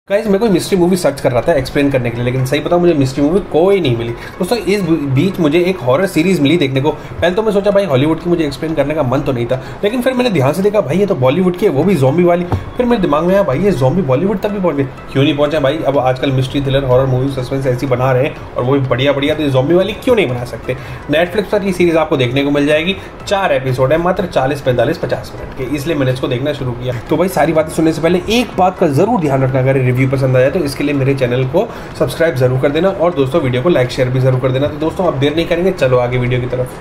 Guys मैं कोई mystery movie search कर रहा था एक्सप्लेन करने के लिए, लेकिन सही बताऊं मुझे मिस्ट्री मूवी कोई नहीं मिली। दोस्तों इस बीच मुझे एक हॉरर सीरीज़ मिली देखने को। पहले तो मैं सोचा भाई हॉलीवुड की मुझे एक्सप्लेन करने का मन तो नहीं था, लेकिन फिर मैंने ध्यान से देखा भाई ये तो बॉलीवुड की है, वो भी ज़ॉम्बी वाली। फिर मेरे दिमाग में आया भाई ये ज़ॉम्बी बॉलीवुड तक भी पहुंच गए, क्यों नहीं पहुंचा भाई। अब आजकल mystery thriller horror movie suspense ऐसी बना रहे हैं और वो भी बढ़िया बढ़िया, तो ज़ॉम्बी वाली क्यों नहीं बना सकते। नेटफ्लिक्स पर ये सीरीज़ आपको देखने को मिल जाएगी। 4 एपिसोड है, मात्र 40, 45, 50 मिनट के, इसलिए मैंने इसको देखना शुरू किया। तो भाई सारी बातें सुनने से पहले एक बात का जरूर ध्यान रखना, अगर रिव्यू पसंद आया तो इसके लिए मेरे चैनल को सब्सक्राइब जरूर कर देना और दोस्तों वीडियो को लाइक शेयर भी जरूर कर देना। तो दोस्तों अब देर नहीं करेंगे, चलो आगे वीडियो की तरफ।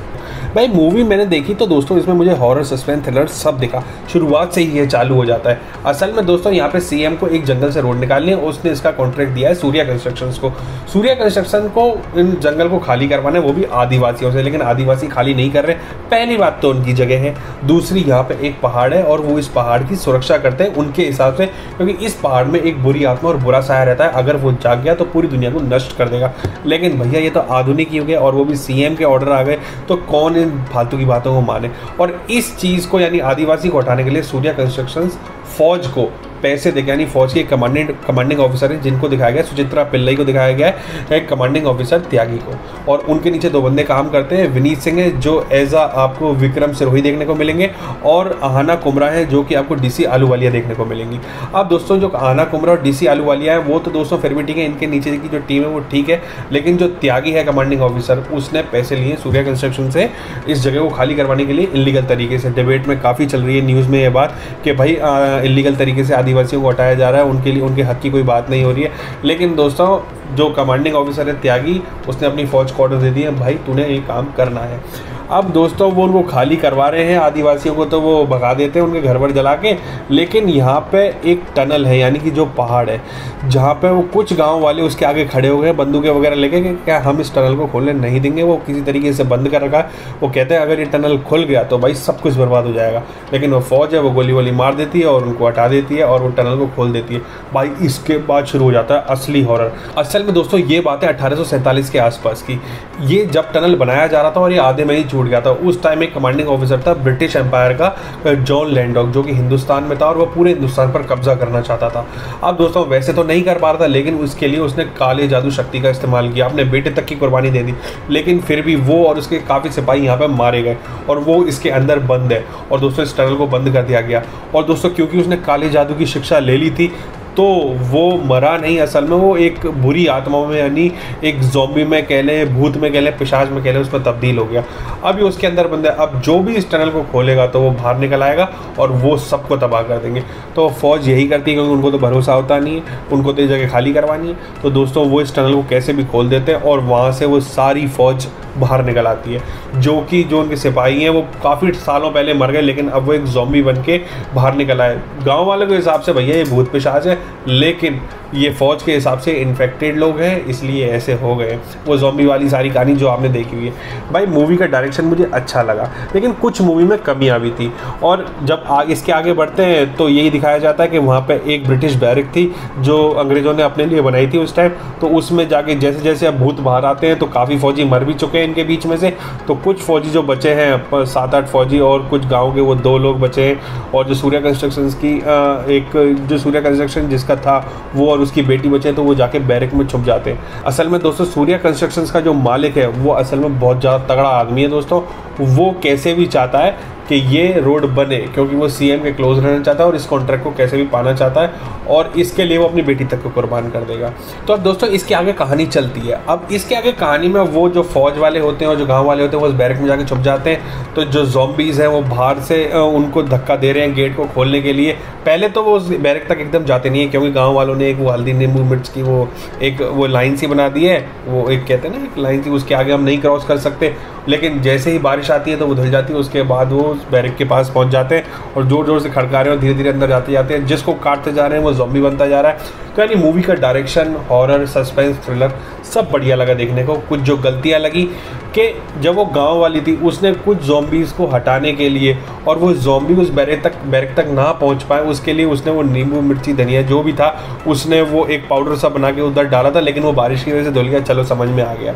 भाई मूवी मैंने देखी तो दोस्तों इसमें मुझे हॉरर सस्पेंस थ्रिलर सब दिखा, शुरुआत से ही ये चालू हो जाता है। असल में दोस्तों यहाँ पे सीएम को एक जंगल से रोड निकालनी है, उसने इसका कॉन्ट्रैक्ट दिया है सूर्या कंस्ट्रक्शंस को। सूर्या कंस्ट्रक्शन को इन जंगल को खाली करवाना है, वो भी आदिवासियों से, लेकिन आदिवासी खाली नहीं कर रहे। पहली बात तो उनकी जगह है, दूसरी यहाँ पे एक पहाड़ है और वो इस पहाड़ की सुरक्षा करते हैं उनके हिसाब से, क्योंकि इस पहाड़ में एक बुरी आत्मा और बुरा साया रहता है, अगर वो जाग गया तो पूरी दुनिया को नष्ट कर देगा। लेकिन भैया ये तो आधुनिक युग है और वो भी सीएम के ऑर्डर आ गए, तो कौन इन फालतू की बातों को माने। और इस चीज़ को यानी आदिवासी को हटाने के लिए सूर्या कंस्ट्रक्शंस फौज को पैसे देके, यानी फौज के कमांडिंग ऑफिसर है जिनको दिखाया गया, सुचित्रा पिल्लई को दिखाया गया है, एक कमांडिंग ऑफिसर त्यागी को, और उनके नीचे 2 बंदे काम करते हैं। विनीत सिंह है जो एज आपको विक्रम सिरोही देखने को मिलेंगे, और आहाना कुमरा है जो कि आपको डीसी आलूवालिया देखने को मिलेंगी। अब दोस्तों जो आहाना कुमरा और डीसी आलूवालिया है वो तो दोस्तों फिर भी ठीक है, इनके नीचे की जो टीम है वो ठीक है, लेकिन जो त्यागी है कमांडिंग ऑफिसर, उसने पैसे लिए सूर्या कंस्ट्रक्शन से इस जगह को खाली करवाने के लिए इलीगल तरीके से। डिबेट में काफ़ी चल रही है न्यूज़ में ये बात कि भाई इलीगल तरीके से आदिवासियों को हटाया जा रहा है, उनके लिए उनके हक की कोई बात नहीं हो रही है। लेकिन दोस्तों जो कमांडिंग ऑफिसर है त्यागी, उसने अपनी फौज को ऑर्डर दे दिया भाई तूने ये काम करना है। अब दोस्तों वो उनको खाली करवा रहे हैं आदिवासियों को, तो वो भगा देते हैं उनके घर वर जला के। लेकिन यहाँ पे एक टनल है, यानी कि जो पहाड़ है जहाँ पे वो कुछ गांव वाले उसके आगे खड़े हो गए बंदूकें वगैरह लेके कि क्या हम इस टनल को खोलने नहीं देंगे। वो किसी तरीके से बंद कर रखा है, वो कहते हैं अगर ये टनल खुल गया तो भाई सब कुछ बर्बाद हो जाएगा। लेकिन वो फौज है वो गोली वोली मार देती है और उनको हटा देती है और वो टनल को खोल देती है। भाई इसके बाद शुरू हो जाता है असली हॉरर। असल में दोस्तों ये बात है 1847 के आसपास की। ये जब टनल बनाया जा रहा था और ये आधे में ही छूट गया था, उस टाइम एक कमांडिंग ऑफिसर था ब्रिटिश एम्पायर का जॉन लैंडॉक, जो कि हिंदुस्तान में था और वो पूरे हिंदुस्तान पर कब्जा करना चाहता था। अब दोस्तों वैसे तो नहीं कर पा रहा था, लेकिन उसके लिए उसने काले जादू शक्ति का इस्तेमाल किया, अपने बेटे तक की कुर्बानी दे दी। लेकिन फिर भी वो और उसके काफ़ी सिपाही यहाँ पर मारे गए और वो इसके अंदर बंद है। और दोस्तों इस टनल को बंद कर दिया गया। और दोस्तों क्योंकि उसने काले जादू की शिक्षा ले ली थी तो वो मरा नहीं, असल में वो एक बुरी आत्मा में, यानी एक ज़ॉम्बी में कह लें, भूत में कह लें, पिशाच में कह लें, उसमें तब्दील हो गया। अब ये उसके अंदर बंदा है। अब जो भी इस टनल को खोलेगा तो वो बाहर निकल आएगा और वो सबको तबाह कर देंगे। तो फौज यही करती है क्योंकि उनको तो भरोसा होता नहीं है, उनको तो ये जगह खाली करवानी है। तो दोस्तों वो इस टनल को कैसे भी खोल देते हैं और वहाँ से वो सारी फौज बाहर निकल आती है, जो उनके सिपाही हैं वो काफ़ी सालों पहले मर गए, लेकिन अब वो एक ज़ॉम्बी बन के बाहर निकल आए। गाँव वालों के हिसाब से भैया ये भूत पिशाच है, लेकिन ये फौज के हिसाब से इन्फेक्टेड लोग हैं, इसलिए ऐसे हो गए। वो ज़ॉम्बी वाली सारी कहानी जो आपने देखी हुई है। भाई मूवी का डायरेक्शन मुझे अच्छा लगा, लेकिन कुछ मूवी में कमियां भी थी। और जब इसके आगे बढ़ते हैं तो यही दिखाया जाता है कि वहाँ पे एक ब्रिटिश बैरक थी जो अंग्रेज़ों ने अपने लिए बनाई थी उस टाइम। तो उसमें जाके जैसे जैसे अब भूत बाहर आते हैं तो काफ़ी फ़ौजी मर भी चुके हैं इनके बीच में से। तो कुछ फ़ौजी जो बचे हैं 7-8 फ़ौजी और कुछ गाँव के वो 2 लोग बचे हैं। और जो सूर्या कंस्ट्रक्शंस की जो सूर्या कंस्ट्रक्शन जिसका था वो और उसकी बेटी बचे तो वो जाके बैरक में छुप जाते हैं। असल में दोस्तों सूर्या कंस्ट्रक्शंस का जो मालिक है वो असल में बहुत ज़्यादा तगड़ा आदमी है दोस्तों। वो कैसे भी चाहता है कि ये रोड बने, क्योंकि वो सीएम के क्लोज रहना चाहता है और इस कॉन्ट्रैक्ट को कैसे भी पाना चाहता है, और इसके लिए वो अपनी बेटी तक को कुर्बान कर देगा। तो अब दोस्तों इसके आगे कहानी चलती है। अब इसके आगे कहानी में वो जो फौज वाले होते हैं और जो गांव वाले होते हैं वो उस बैरक में जाके छुप जाते हैं। तो जो ज़ॉम्बीज़ हैं वो बाहर से उनको धक्का दे रहे हैं गेट को खोलने के लिए। पहले तो वो उस बैरक तक एकदम जाते नहीं है, क्योंकि गाँव वालों ने एक वो हल्दी नींबू मिर्च की वो लाइन सी बना दी है, वो एक कहते हैं ना एक लाइन सी, उसके आगे हम नहीं क्रॉस कर सकते। लेकिन जैसे ही बारिश आती है तो वो धुल जाती है। उसके बाद वो उस बैरक के पास पहुंच जाते हैं और ज़ोर ज़ोर से खड़का रहे हैं और धीरे धीरे अंदर जाते जाते हैं। जिसको काटते जा रहे हैं वो ज़ॉम्बी बनता जा रहा है। तो यानी मूवी का डायरेक्शन, हॉरर, सस्पेंस, थ्रिलर सब बढ़िया लगा देखने को। कुछ जो गलतियाँ लगी कि जब वो गांव वाली थी उसने कुछ ज़ॉम्बीज़ को हटाने के लिए और वो ज़ॉम्बी उस बैरक तक ना पहुंच पाए, उसके लिए उसने वो नींबू मिर्ची धनिया जो भी था उसने वो एक पाउडर सा बना के उधर डाला था, लेकिन वो बारिश की वजह से धुल गया। चलो समझ में आ गया।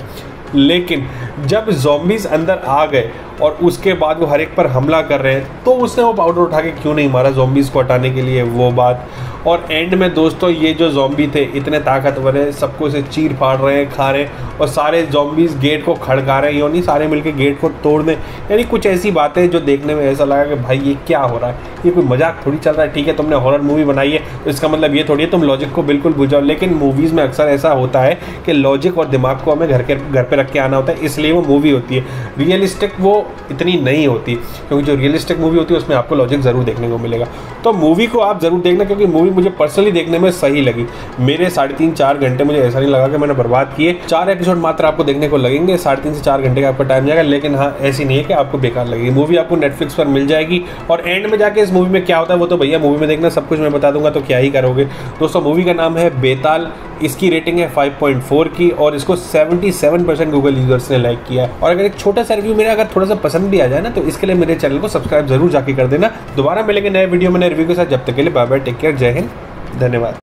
लेकिन जब ज़ॉम्बीज़ अंदर आ गए और उसके बाद वो हर एक पर हमला कर रहे हैं तो उसने वो पाउडर उठा के क्यों नहीं मारा ज़ॉम्बीज़ को हटाने के लिए, वो बात। और एंड में दोस्तों ये जो ज़ॉम्बी थे इतने ताकतवर है, सबको इसे चीर फाड़ रहे हैं, खा रहे हैं, और सारे ज़ॉम्बीज़ गेट को खड़का रहे हैं, यानी सारे मिलके गेट को तोड़ दें। यानी कुछ ऐसी बातें जो देखने में ऐसा लगा कि भाई ये क्या हो रहा है, ये कोई मजाक थोड़ी चल रहा है। ठीक है, तुमने हॉरर मूवी बनाई है तो इसका मतलब ये थोड़ी है तुम लॉजिक को बिल्कुल बुझाओ, लेकिन मूवीज़ में अक्सर ऐसा होता है कि लॉजिक और दिमाग को हमें घर पे रख के आना होता है, इसलिए वो मूवी होती है। रियलिस्टिक वो इतनी नहीं होती, क्योंकि जो रियलिस्टिक मूवी होती है उसमें आपको लॉजिक ज़रूर देखने को मिलेगा। तो मूवी को आप ज़रूर देखना, क्योंकि मूवी मुझे पर्सनली देखने में सही लगी। मेरे 3.5-4 घंटे मुझे ऐसा नहीं लगा कि मैंने बर्बाद किए। 4 एपिसोड मात्र आपको देखने को लगेंगे, 3.5 से 4 घंटे का आपका टाइम जाएगा, लेकिन हाँ ऐसी नहीं है कि आपको बेकार लगेगी। मूवी आपको नेटफ्लिक्स पर मिल जाएगी, और एंड में जाके इस मूवी में क्या होता है वो तो भैया मूवी में देखना, सब कुछ मैं बता दूंगा तो क्या ही करोगे। दोस्तों मूवी का नाम है बेताल, इसकी रेटिंग है 5.4 की, और इसको 77% गूगल यूजर्स ने लाइक किया है। और अगर एक छोटा सा रिव्यू मेरा अगर थोड़ा सा पसंद भी आ जाए ना, तो इसके लिए मेरे चैनल को सब्सक्राइब जरूर जाके कर देना। दोबारा मिलेंगे नए वीडियो में नए रिव्यू के साथ, जब तक के लिए बाय बाय, टेक केयर, जय हिंद, धन्यवाद।